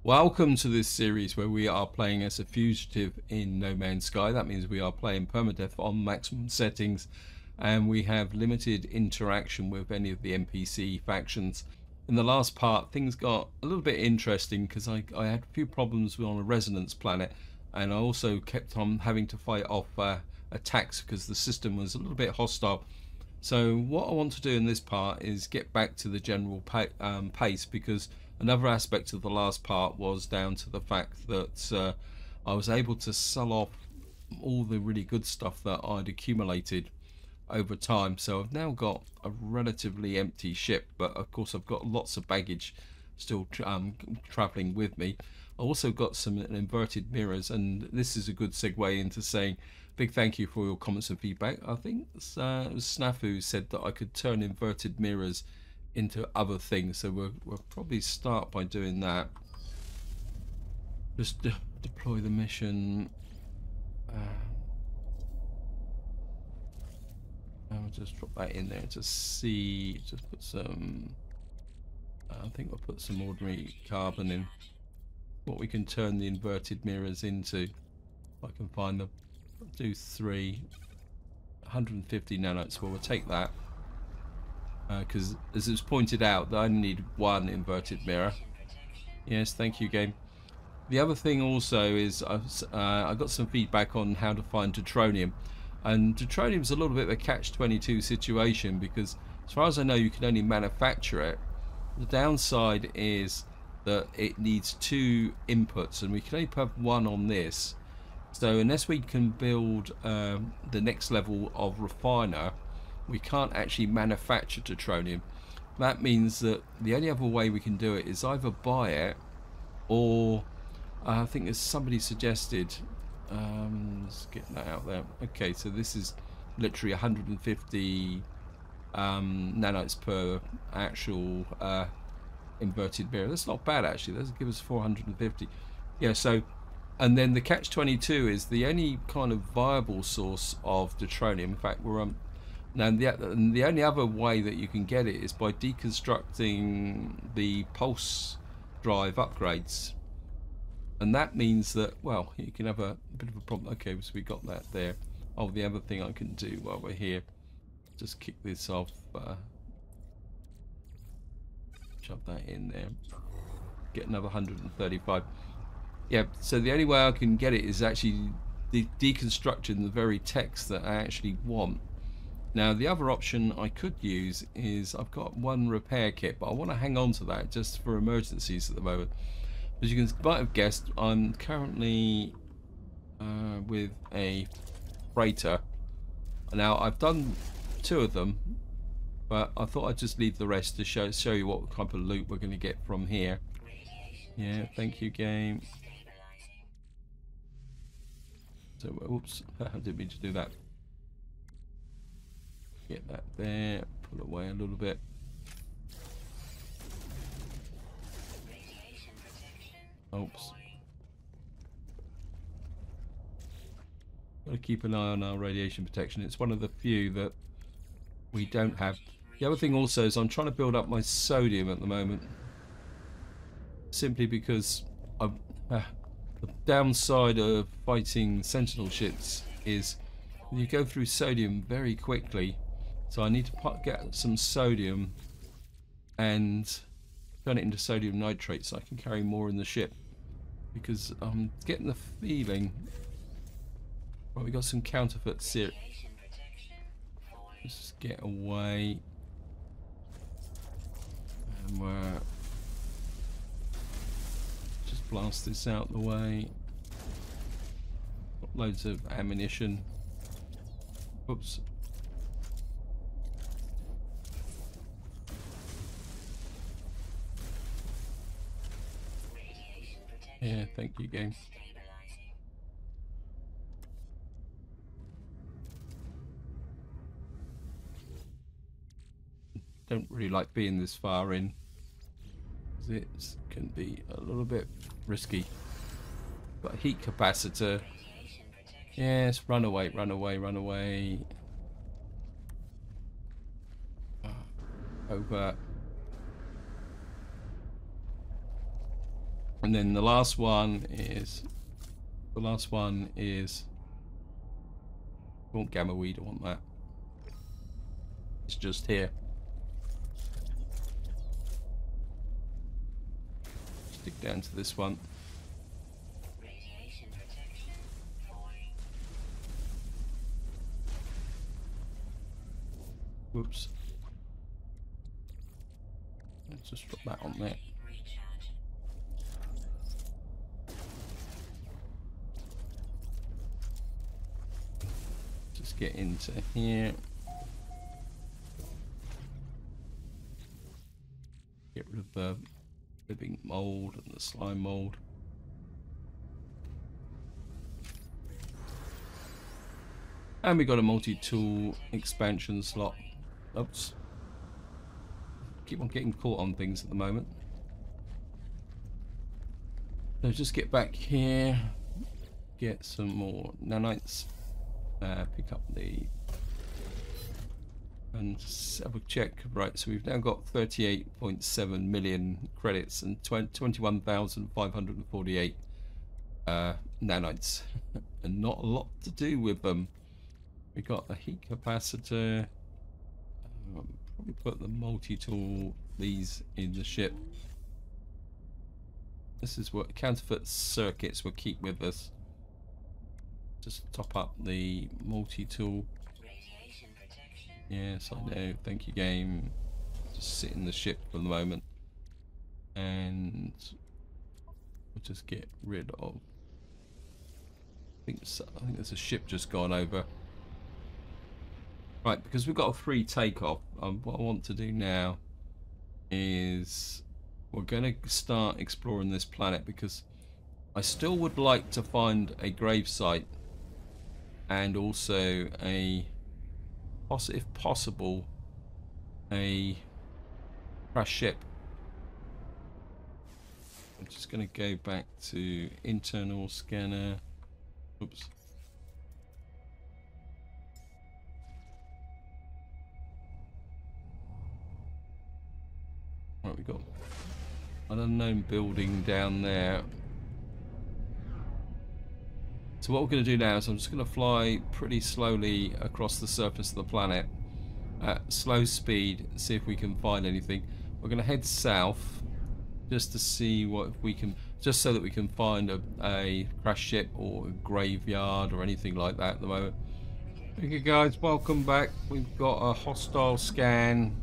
Welcome to this series where we are playing as a fugitive in No Man's Sky. That means we are playing Permadeath on maximum settings and we have limited interaction with any of the NPC factions. In the last part, things got a little bit interesting because I had a few problems on a resonance planet, and I also kept on having to fight off attacks because the system was a little bit hostile. So what I want to do in this part is get back to the general pace, because another aspect of the last part was down to the fact that I was able to sell off all the really good stuff that I'd accumulated over time. So I've now got a relatively empty ship, but of course I've got lots of baggage still traveling with me. I also got some inverted mirrors, and this is a good segue into saying big thank you for your comments and feedback. I think it was Snafu said that I could turn inverted mirrors into other things, so we'll probably start by doing that. Just deploy the mission. I'll just drop that in there to see. Just put some. I think I'll put some ordinary carbon in. What we can turn the inverted mirrors into, if I can find them. I'll do 150 nanotes. Well, we'll take that because, as it was pointed out, that I only need one inverted mirror. Yes, thank you, game. The other thing also is I got some feedback on how to find deuteronium, and deuteronium is a little bit of a catch-22 situation because, as far as I know, you can only manufacture it. The downside is that it needs two inputs, and we can only have one on this. So unless we can build the next level of refiner, we can't actually manufacture deuteronium. That means that the only other way we can do it is either buy it, or I think as somebody suggested, let's get that out there. Okay, so this is literally 150 nanotes per actual inverted mirror. That's not bad actually. That'll give us 450. Yeah, so, and then the catch-22 is the only kind of viable source of deuteronium. In fact, we're now the only other way that you can get it is by deconstructing the pulse drive upgrades, and that means that, well, you can have a bit of a problem. Okay, so we got that there. Oh, the other thing I can do while we're here, just kick this off, shove that in there, get another 135. Yeah, so the only way I can get it is actually deconstructing the very text that I actually want. Now, the other option I could use is I've got one repair kit, but I want to hang on to that just for emergencies at the moment. As you might have guessed, I'm currently with a freighter. Now, I've done 2 of them, but I thought I'd just leave the rest to show you what type of loot we're going to get from here. Yeah, thank you, game. So, oops, I didn't mean to do that. Get that there, pull away a little bit. Oops. Got to keep an eye on our radiation protection. It's one of the few that we don't have. The other thing also is I'm trying to build up my sodium at the moment, simply because the downside of fighting sentinel ships is you go through sodium very quickly. So I need to get some sodium and turn it into sodium nitrate so I can carry more in the ship, because I'm getting the feeling, well, we got some counterfeits here. Let's get away, and we're just blast this out the way. Got loads of ammunition. Oops. Yeah, thank you, game. Don't really like being this far in, it can be a little bit risky. Got a heat capacitor. Yes, run away, run away, run away. Over. And then the last one is I want gamma weed, I want that. It's just here. Stick down to this one. Whoops. Let's just drop that on there. Just get into here. Get rid of the living mold and the slime mold. And we got a multi-tool expansion slot. Oops. Keep on getting caught on things at the moment. So just get back here. Get some more nanites. Pick up the... And just have a check. Right, so we've now got 38.7 million credits and 21,548 nanites. And not a lot to do with them. We got a heat capacitor. Probably put the multi-tool, these in the ship. This is what counterfeit circuits will keep with us. Just top up the multi-tool. Yes, I know. Thank you, game. Just sit in the ship for the moment, and we'll just get rid of. I think there's a ship just gone over. Right, because we've got a free takeoff. What I want to do now is we're going to start exploring this planet, because I still would like to find a grave site and also a, if possible, a crash ship. I'm just going to go back to internal scanner. Oops. Right, we got an unknown building down there. So what we're going to do now is I'm just going to fly pretty slowly across the surface of the planet at slow speed, see if we can find anything. We're going to head south just to see what we can, just so that we can find a crash ship or a graveyard or anything like that at the moment. Okay guys, welcome back. We've got a hostile scan.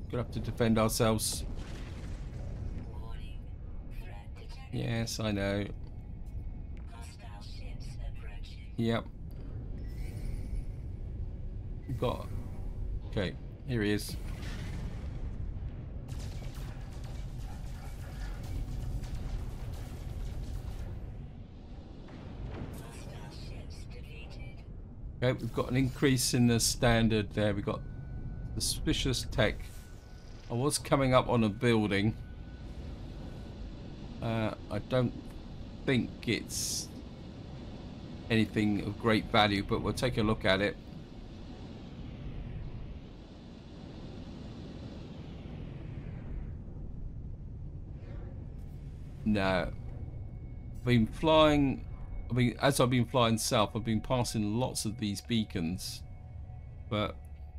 Gonna have to defend ourselves. Yes, I know. Yep. We've got... Okay, here he is. Okay, we've got an increase in the standard there. We've got suspicious tech. I was coming up on a building. I don't think it's anything of great value, but we'll take a look at it. No. I've been flying... as I've been flying south, I've been passing lots of these beacons, but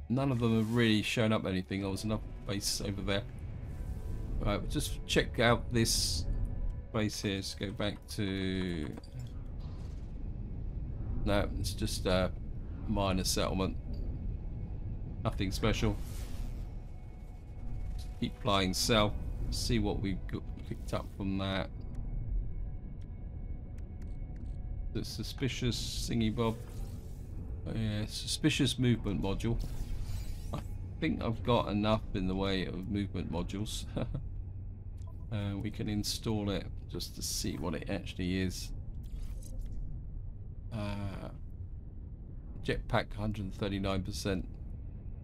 none of them have really shown up anything. There was another base over there. Right, we'll just check out this base here. Let's go back to... No, it's just a minor settlement. Nothing special. Just keep flying south. See what we've got picked up from that. The suspicious thingy bob. Yeah, suspicious movement module. I think I've got enough in the way of movement modules. We can install it just to see what it actually is. Jetpack 139%,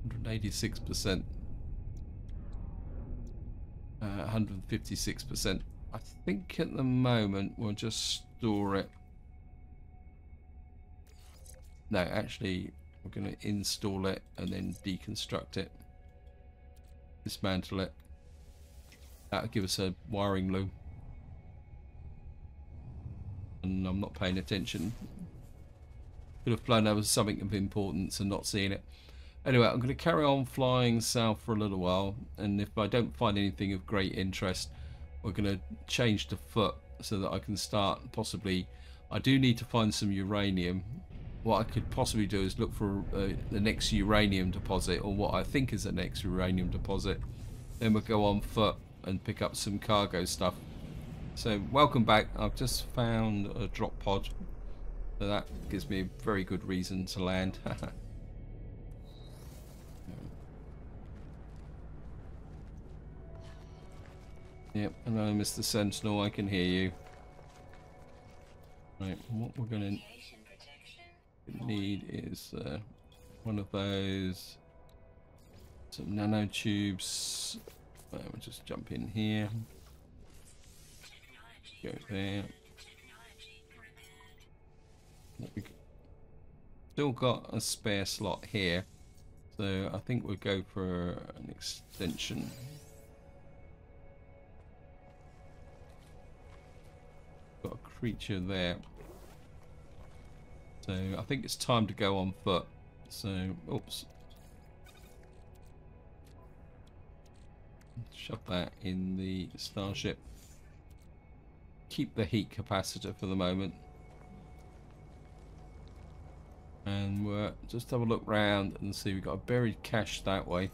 186%, 156%. I think at the moment we'll just store it. No, actually, we're going to install it and then deconstruct it, dismantle it. That'll give us a wiring loom. And I'm not paying attention. Could have flown over something of importance and not seen it. Anyway, I'm going to carry on flying south for a little while, and if I don't find anything of great interest, we're going to change to foot so that I can start possibly. I do need to find some uranium. What I could possibly do is look for the next uranium deposit, or what I think is the next uranium deposit. Then we'll go on foot and pick up some cargo stuff. So welcome back. I've just found a drop pod, so that gives me a very good reason to land. Yep, hello Mr. Sentinel, I can hear you. Right, what we're going to need is one of those, some nanotubes. We'll just jump in here. Go there. Still got a spare slot here, so I think we'll go for an extension. Got a creature there, so I think it's time to go on foot. So, oops, shove that in the starship. Keep the heat capacitor for the moment, and we'll just have a look round and see. We've got a buried cache that way.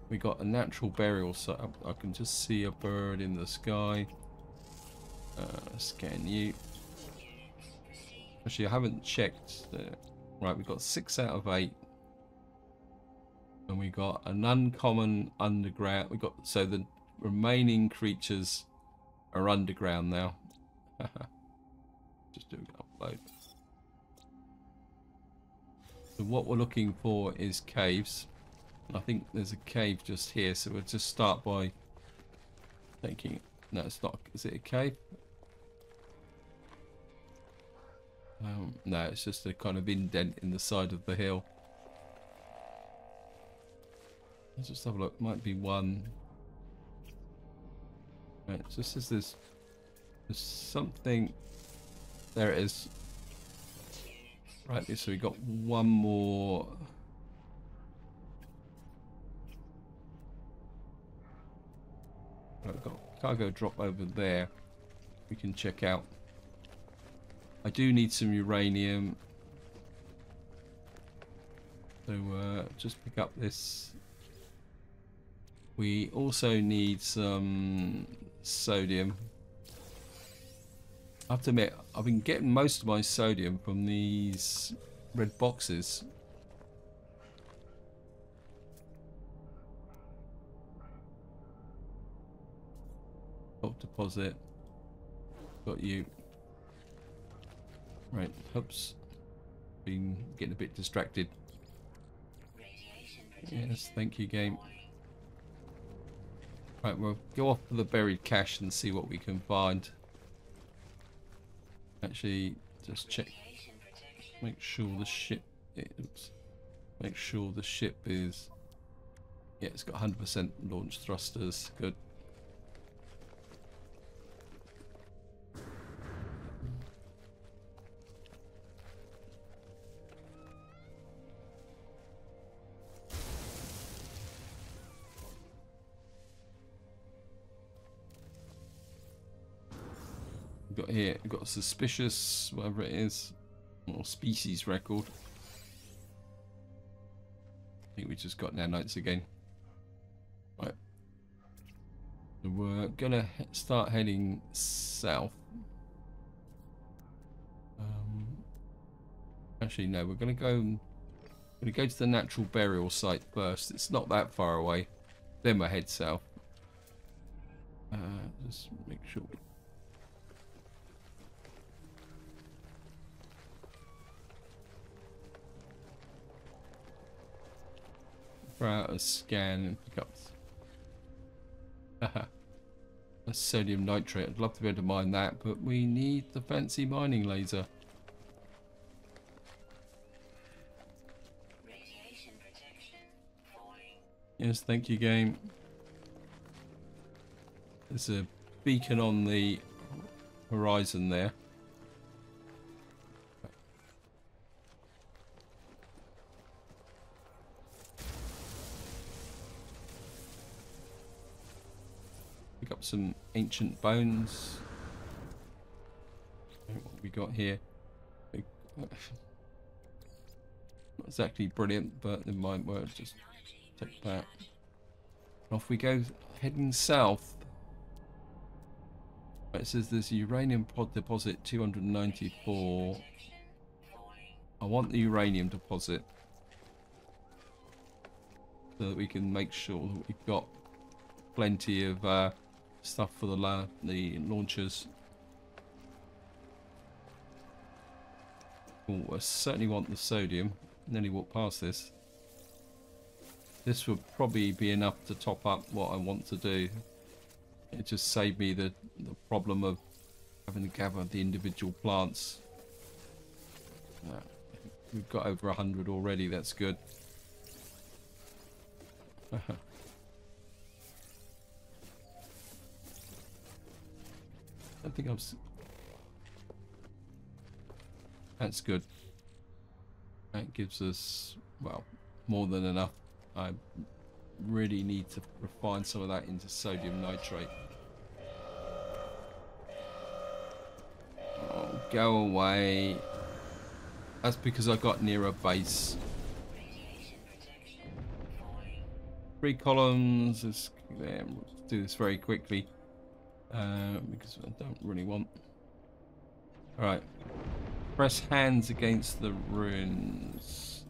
We got a natural burial set up. I can just see a bird in the sky. Scan you. Actually, I haven't checked. Right, we've got 6 out of 8, and we got an uncommon underground. We got, so the remaining creatures are underground now. Just doing an upload. So what we're looking for is caves. I think there's a cave just here, so we'll just start by taking. No, it's not. Is it a cave? No, it's just a kind of indent in the side of the hill. Let's just have a look. Might be one. Right, it just says there's something. There it is. Right, so we got one more. Right, we've got cargo drop over there. We can check out. I do need some uranium, so just pick up this. We also need some sodium. I have to admit, I've been getting most of my sodium from these red boxes. Top deposit. Got you. Right, oops. Been getting a bit distracted. Yes, thank you, game. Right, we'll go off to the buried cache and see what we can find. Actually, just check. Make sure the ship. Oops. Make sure the ship is. Yeah, it's got 100% launch thrusters. Good. Got here, we've got a suspicious, whatever it is, or species record. I think we just got nanites again. Right. So we're gonna start heading south. Actually, no, we're gonna go to the natural burial site first. It's not that far away. Then we'll head south. Just make sure. Throw out a scan and pick up a sodium nitrate. I'd love to be able to mine that, but we need the fancy mining laser. Yes, thank you, game. There's a beacon on the horizon there. Pick up some ancient bones. What we got here? Not exactly brilliant, but it might work. Just take that. Off we go, heading south. It says there's a uranium pod deposit 294. I want the uranium deposit so that we can make sure that we've got plenty of stuff for the launchers. Oh, I certainly want the sodium. Nearly walked past this. This would probably be enough to top up what I want to do. It just saved me the problem of having to gather the individual plants. We've got over 100 already, that's good. I think I'm... That's good. That gives us, well, more than enough. I really need to refine some of that into sodium nitrate. Oh, go away. That's because I got near a base. 3 columns. Let's do this very quickly. Because I don't really want... Alright. Press hands against the ruins.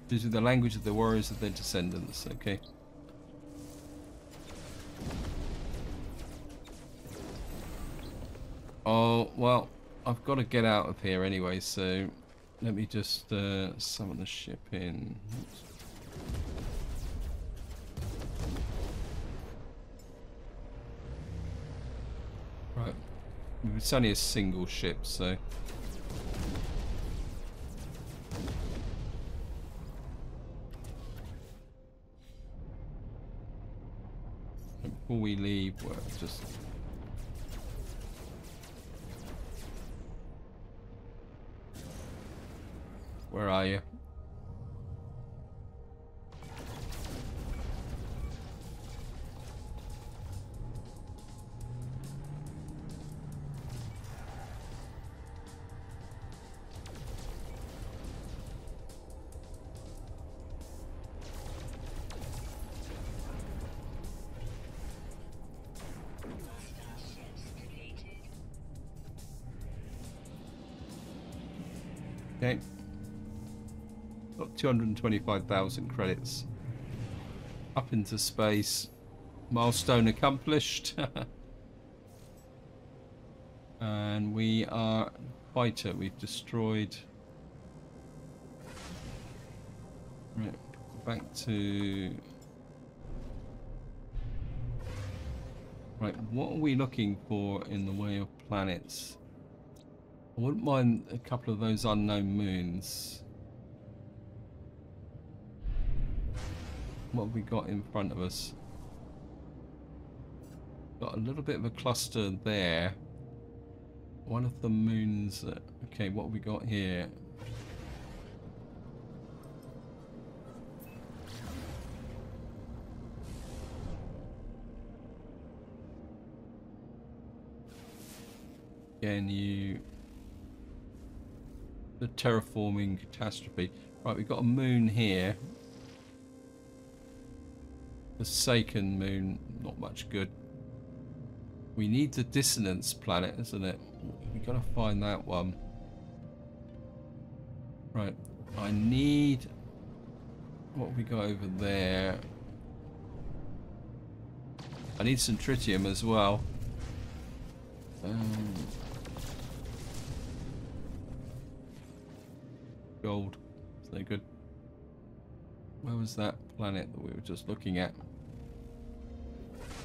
These are the language of the warriors of their descendants, okay. Oh, well, I've got to get out of here anyway, so let me just summon the ship in. Right, it's only a single ship, so... Before we leave, we'll just... Where are you? Okay. Got 225,000 credits. Up into space. Milestone accomplished. And we are fighter. We've destroyed. Right, back to... Right, what are we looking for in the way of planets? I wouldn't mind a couple of those unknown moons. What have we got in front of us? Got a little bit of a cluster there. One of the moons... okay, what have we got here? Again, the terraforming catastrophe. Right, we've got a moon here. The Saken moon, not much good. We need the dissonance planet, isn't it? We gotta find that one. Right, I need... what have we got over there? I need some tritium as well. Gold. Is that good? Where was that planet that we were just looking at?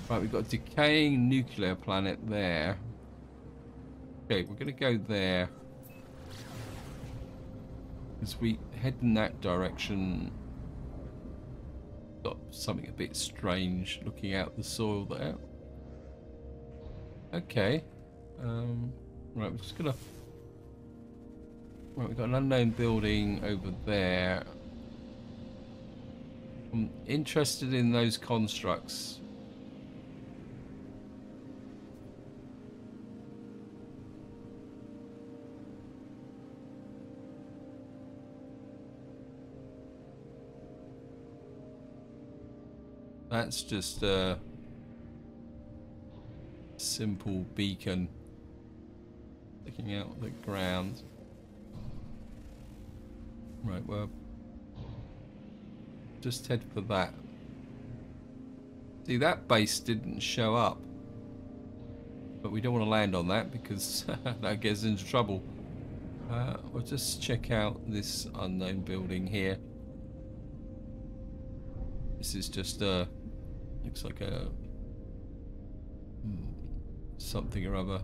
Right, we've got a decaying nuclear planet there. Okay, we're going to go there. As we head in that direction, got something a bit strange looking out the soil there. Okay. Right, we're just gonna. Right, we've got an unknown building over there. I'm interested in those constructs. That's just a simple beacon sticking out the ground. Right, well, just head for that. See, that base didn't show up, but we don't want to land on that because that gets into trouble. We'll just check out this unknown building here. This is just looks like a something or other.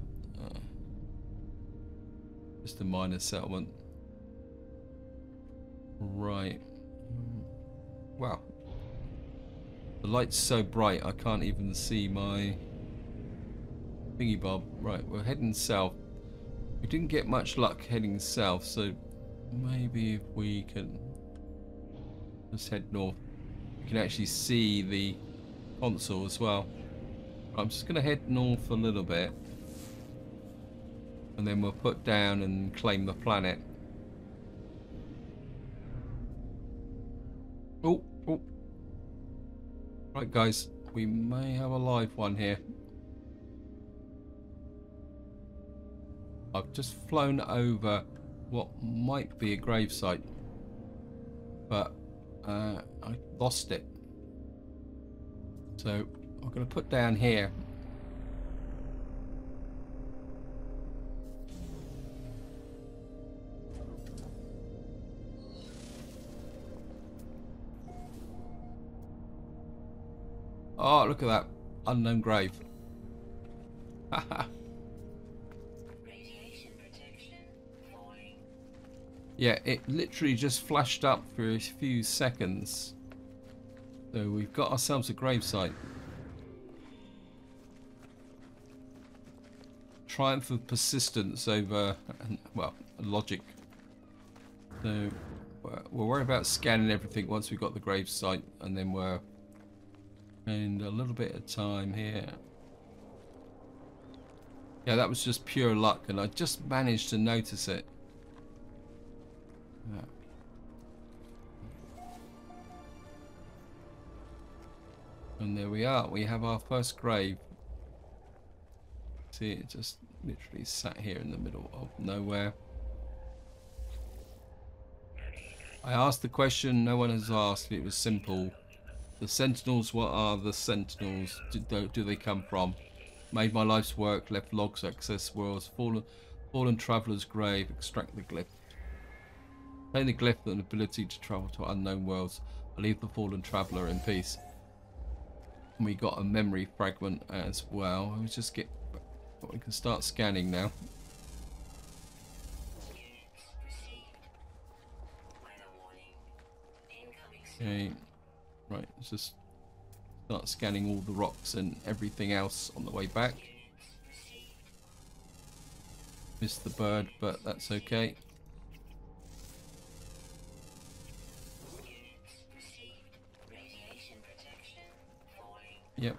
Just a minor settlement. Right. Wow. The light's so bright I can't even see my thingy bob. Right, we're heading south. We didn't get much luck heading south, so maybe if we can just head north. You can actually see the console as well. I'm just going to head north a little bit, and then we'll put down and claim the planet. Oh. Right, guys, we may have a live one here. I've just flown over what might be a gravesite, but I lost it. So I'm going to put down here. Oh, look at that unknown grave. Yeah, it literally just flashed up for a few seconds. So we've got ourselves a gravesite. Triumph of persistence over, well, logic. So we'll worry about scanning everything once we've got the gravesite, and then we're in a little bit of time here. Yeah, that was just pure luck, and I just managed to notice it. Yeah. And there we are. We have our first grave. See, it just literally sat here in the middle of nowhere. I asked the question no one has asked. It was simple. The Sentinels, what are the Sentinels? Do they come from? Made my life's work, left logs, access worlds, fallen traveller's grave, extract the glyph. Obtain the glyph and ability to travel to unknown worlds. I leave the fallen traveller in peace. And we got a memory fragment as well. Let's just get. We can start scanning now. Okay, right. Let's just start scanning all the rocks and everything else on the way back. Missed the bird, but that's okay. Yep.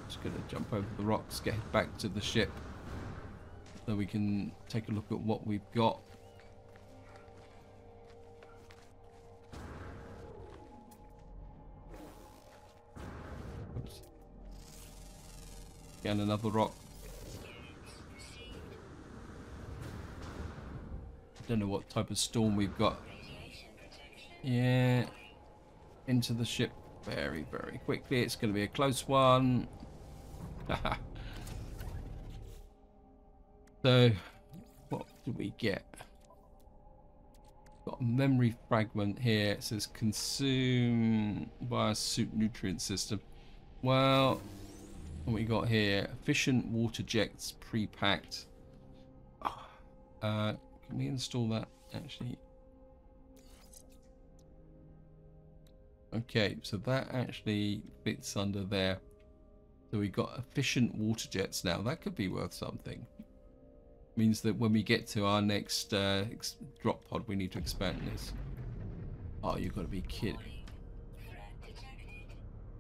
Just gonna jump over the rocks, get back to the ship, so we can take a look at what we've got. Oops. Again, another rock. Don't know what type of storm we've got. Yeah, into the ship very, very quickly. It's going to be a close one. So, what do we get? Got a memory fragment here. It says consume via suit nutrient system. Well, what we got here? Efficient water jets pre-packed. Can we install that actually? Okay, so that actually fits under there. So we've got efficient water jets now. That could be worth something. Means that when we get to our next drop pod, we need to expand this. Oh, you've got to be kidding.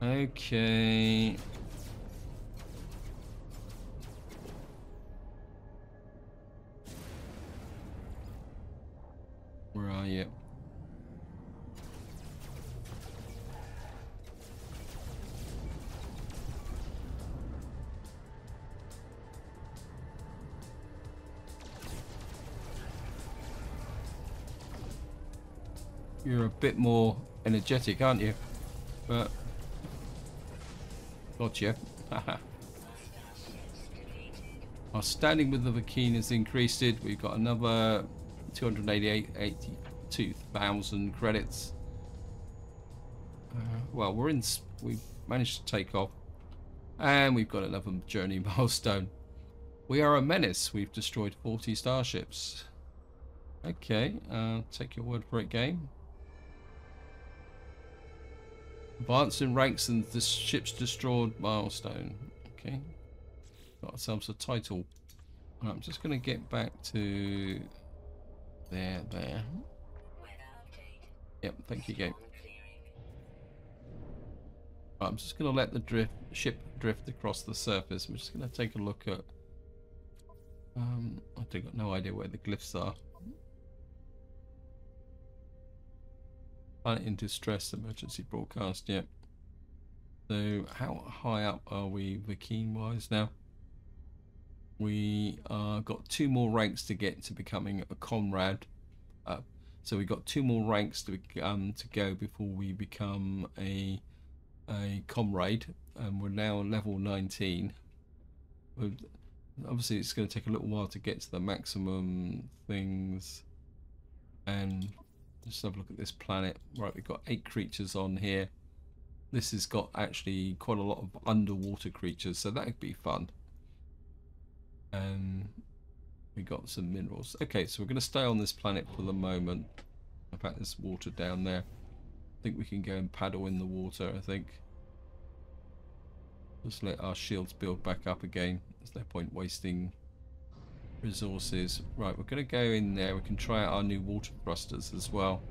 Okay. Where are you? You're a bit more energetic, aren't you? But gotcha. Our standing with the Vakeen has increased it. We've got another 282,000 credits. Well, we've managed to take off, and we've got another journey milestone. We are a menace. We've destroyed 40 starships. Okay, take your word for it, game. Advance in ranks and the ship's destroyed milestone. Okay, got ourselves a title. Right, I'm just going to get back to there. Yep, thank you, game. Right, I'm just going to let the ship drift across the surface. We're just going to take a look at. I've got no idea where the glyphs are. In distress, emergency broadcast. Yep. So how high up are we Vakeen wise now? We got 2 more ranks to get to becoming a comrade. So we got 2 more ranks to go before we become a comrade, and we're now on level 19. Obviously, it's going to take a little while to get to the maximum things. And just have a look at this planet. Right, we've got 8 creatures on here. This has got actually quite a lot of underwater creatures, so that could be fun. And we got some minerals. Okay, so we're going to stay on this planet for the moment. In fact, there's water down there. I think we can go and paddle in the water, I think. Just let our shields build back up again. There's no point wasting resources. Right, we're going to go in there. We can try out our new water thrusters as well.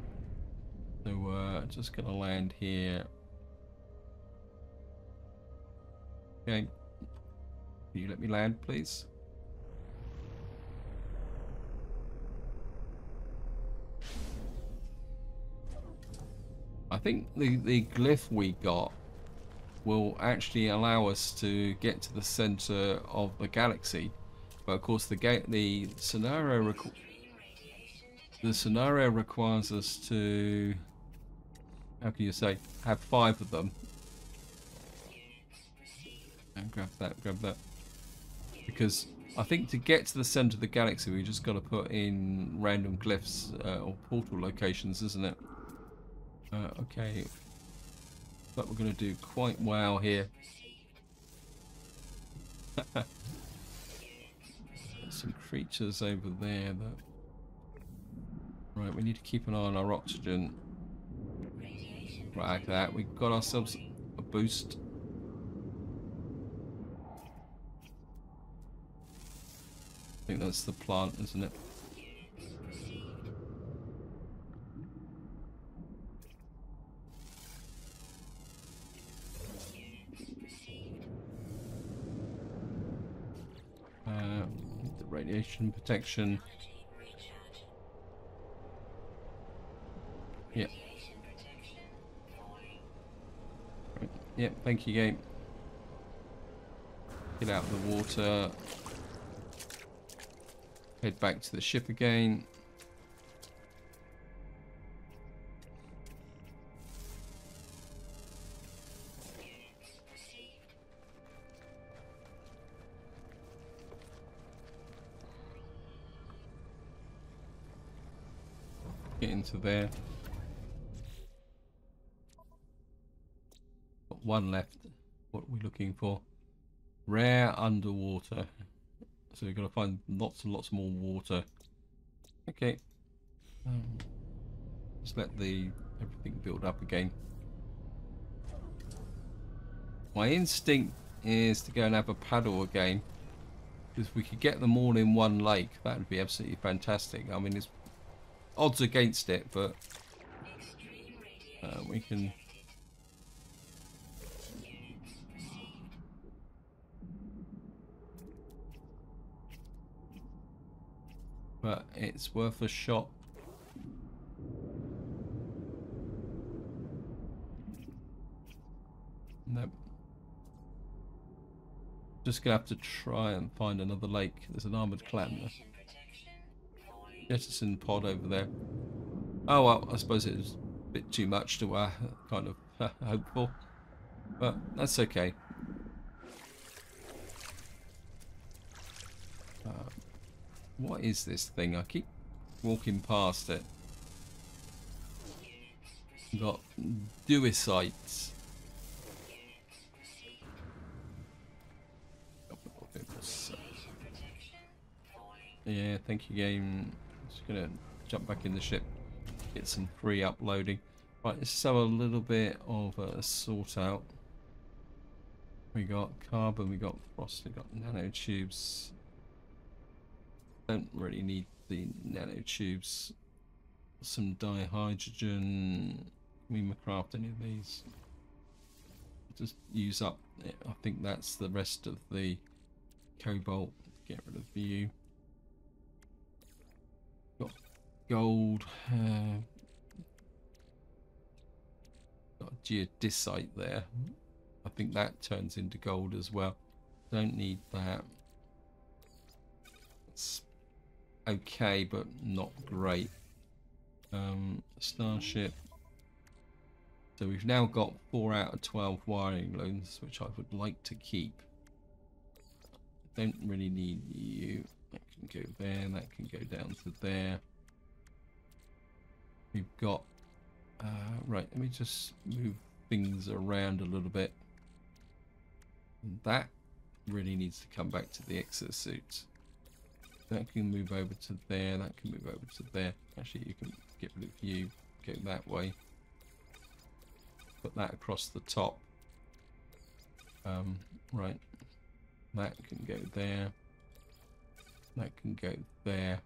So just going to land here. Okay. Can you let me land, please? I think the glyph we got will actually allow us to get to the center of the galaxy, but of course the scenario requires us to, how can you say, have 5 of them. And grab that, because I think to get to the center of the galaxy we just got to put in random glyphs or portal locations, isn't it? Okay, but we're going to do quite well here. There's some creatures over there that... Right, we need to keep an eye on our oxygen. Right, like that. We've got ourselves a boost. I think that's the plant, isn't it? The radiation protection. Yep. Right. Yep, thank you, game. Get out of the water. Head back to the ship again. Get into there. Got 1 left. What are we looking for? Rare underwater. So we've got to find lots and lots more water. Okay. Just let everything build up again. My instinct is to go and have a paddle again. If we could get them all in one lake, that would be absolutely fantastic. I mean, it's odds against it, but we can. But it's worth a shot. Nope. Just gonna have to try and find another lake. There's an armored clam there. Jettison pod over there. Oh well, I suppose it was a bit too much to kind of hope for, but that's okay. What is this thing? I keep walking past it. We've got duicites. Yeah, thank you, game. Just gonna jump back in the ship, get some free uploading. Right, let's have a little bit of a sort out. We got carbon, we got frost, we got nanotubes. Don't really need the nanotubes. Some dihydrogen. Can we craft any of these? Just use up. I think that's the rest of the cobalt. Get rid of you. Got gold. Got a geodesite there. I think that turns into gold as well. Don't need that. It's okay, but not great. Starship. So we've now got 4 out of 12 wiring looms, which I would like to keep. Don't really need you. That can go there, that can go down to there. We've got right, let me just move things around a little bit. And that really needs to come back to the exosuit. That can move over to there, that can move over to there. Actually, you can get rid of you, go that way. Put that across the top. Right. That can go there. That can go there.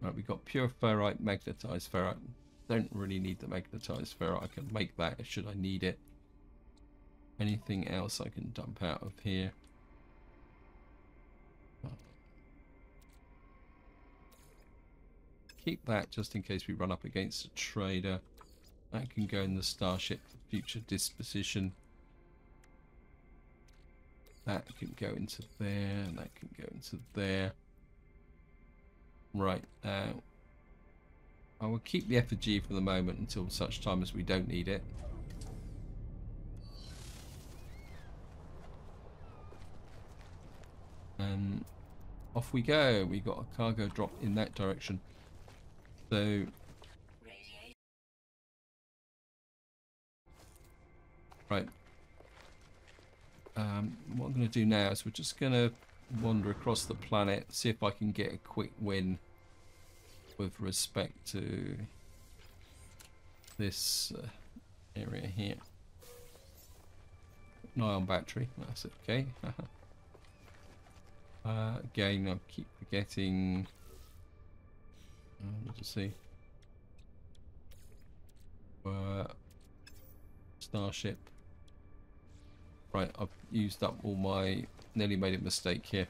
Right, we've got pure ferrite, magnetized ferrite. Don't really need the magnetized ferrite. I can make that should I need it. Anything else I can dump out of here? Keep that just in case we run up against a trader. That can go in the starship for future disposition. That can go into there, and that can go into there. Right, now I will keep the effigy for the moment until such time as we don't need it. And off we go. We got a cargo drop in that direction. So right. What I'm going to do now is we're just going to wander across the planet, see if I can get a quick win with respect to this area here. No ion battery, that's okay. Again, I keep forgetting. Let's see. Starship. Right, I've used up all my... Nearly made a mistake here.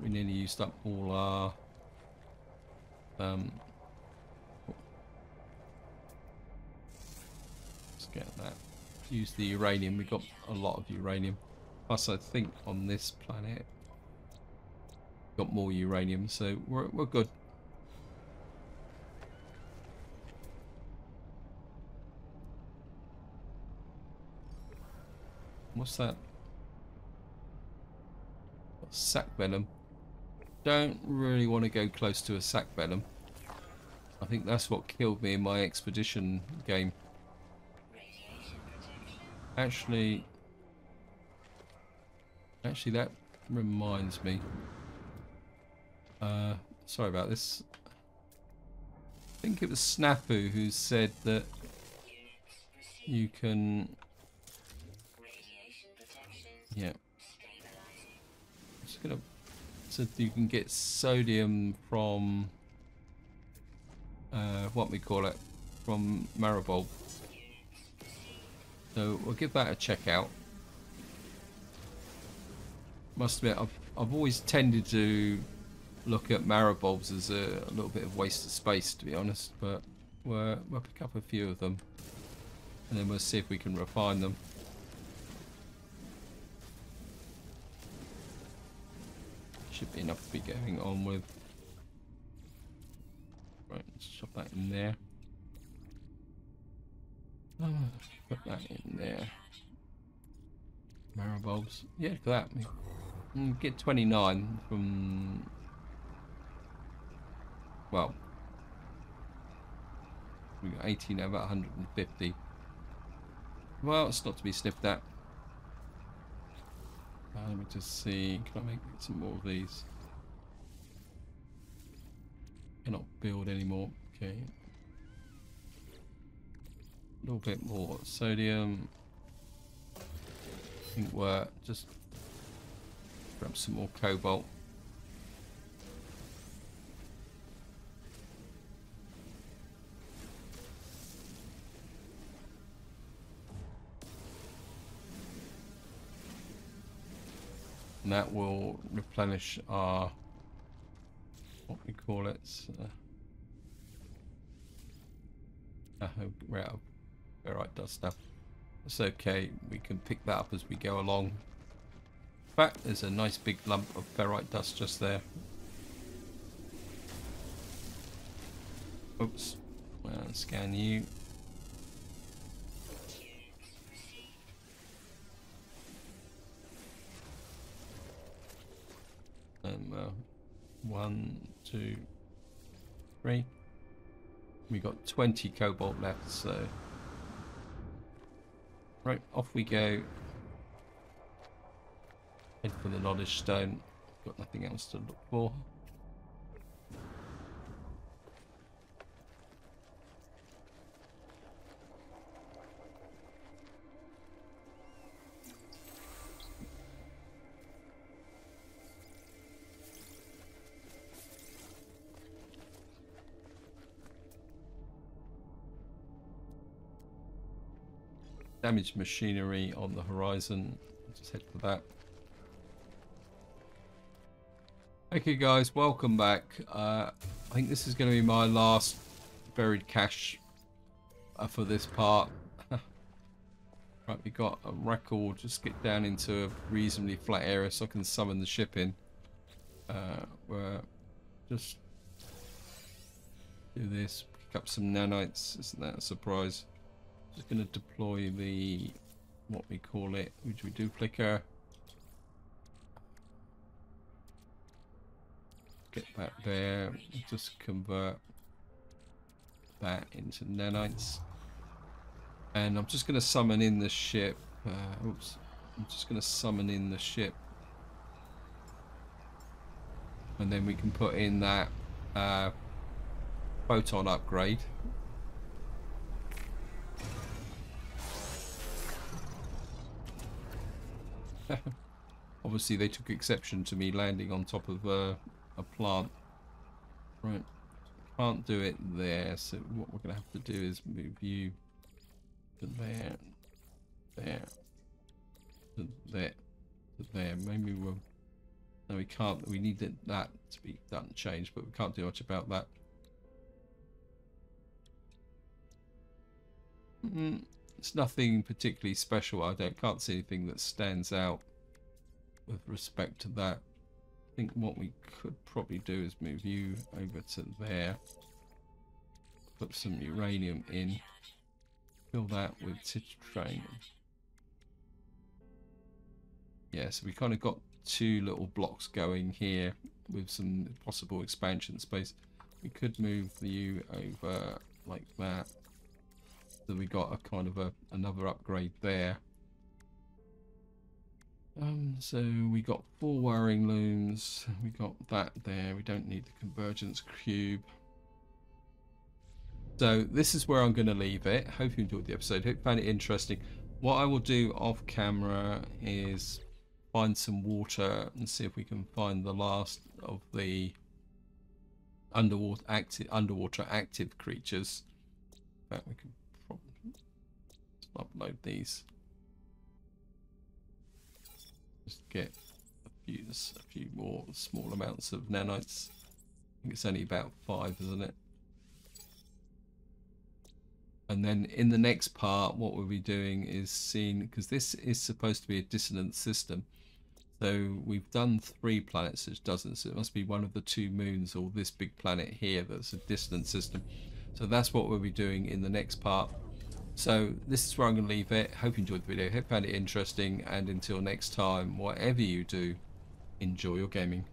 We nearly used up all our... let's get that. Use the uranium. We got a lot of uranium. Plus, I think on this planet, got more uranium, so we're good. What's that? Sac venom. Don't really want to go close to a sac venom. I think that's what killed me in my expedition game. Actually, that reminds me. Sorry about this. think it was Snafu who said that you can, yeah, I'm just gonna, so you can get sodium from what we call it, from Maribol. So we'll give that a check out. Must admit, I've always tended to look at Maribulbs as a little bit of waste of space, to be honest, but we'll pick up a few of them and then we'll see if we can refine them. Should be enough to be going on with. Right, let's shove that in there. Put that in there. Maribulbs. Yeah, look at that. We get 29 from. Well, we got 18 over 150. Well, it's not to be sniffed at. Let me just see. Can I make some more of these? Cannot build anymore. Okay. A little bit more sodium. I think we're just grab some more cobalt. And that will replenish our, what we call it, we're out of ferrite dust stuff. It's okay, we can pick that up as we go along. In fact, there's a nice big lump of ferrite dust just there. Oops, scan you. And 1, 2, 3. We got 20 cobalt left, so right, off we go. Head for the knowledge stone. Got nothing else to look for. Damaged machinery on the horizon. Just head for that. Okay guys, welcome back. I think this is going to be my last buried cache for this part. Right, we got a record. Just get down into a reasonably flat area so I can summon the ship in. We're just do this, pick up some nanites. Isn't that a surprise? Just going to deploy the, what we call it, which we do flicker. Get that there. Just convert that into nanites. And I'm just going to summon in the ship. Oops. I'm just going to summon in the ship. And then we can put in that photon upgrade. Obviously they took exception to me landing on top of a plant. Right, can't do it there, so what we're going to have to do is move you to there, there, to there, to there. Maybe we'll, no we can't, we need that to be done, changed, but we can't do much about that. It's nothing particularly special. I can't see anything that stands out with respect to that. I think what we could probably do is move you over to there, put some uranium in, fill that with citrate. Yeah, so we kind of got two little blocks going here with some possible expansion space. We could move you over like that. So we got a kind of another upgrade there. So we got 4 wiring looms. We got that there. We don't need the convergence cube. So this is where I'm going to leave it. Hope you enjoyed the episode. Hope you found it interesting. What I will do off camera is find some water and see if we can find the last of the underwater active creatures. In fact, we can probably upload these. Just get a few more small amounts of nanites. I think it's only about 5, isn't it? And then in the next part, what we'll be doing is seeing, because this is supposed to be a dissonant system. So we've done 3 planets, which doesn't. So it must be one of the 2 moons or this big planet here that's a dissonant system. So that's what we'll be doing in the next part. So this is where I'm going to leave it. Hope you enjoyed the video. Hope you found it interesting. And until next time, whatever you do, enjoy your gaming.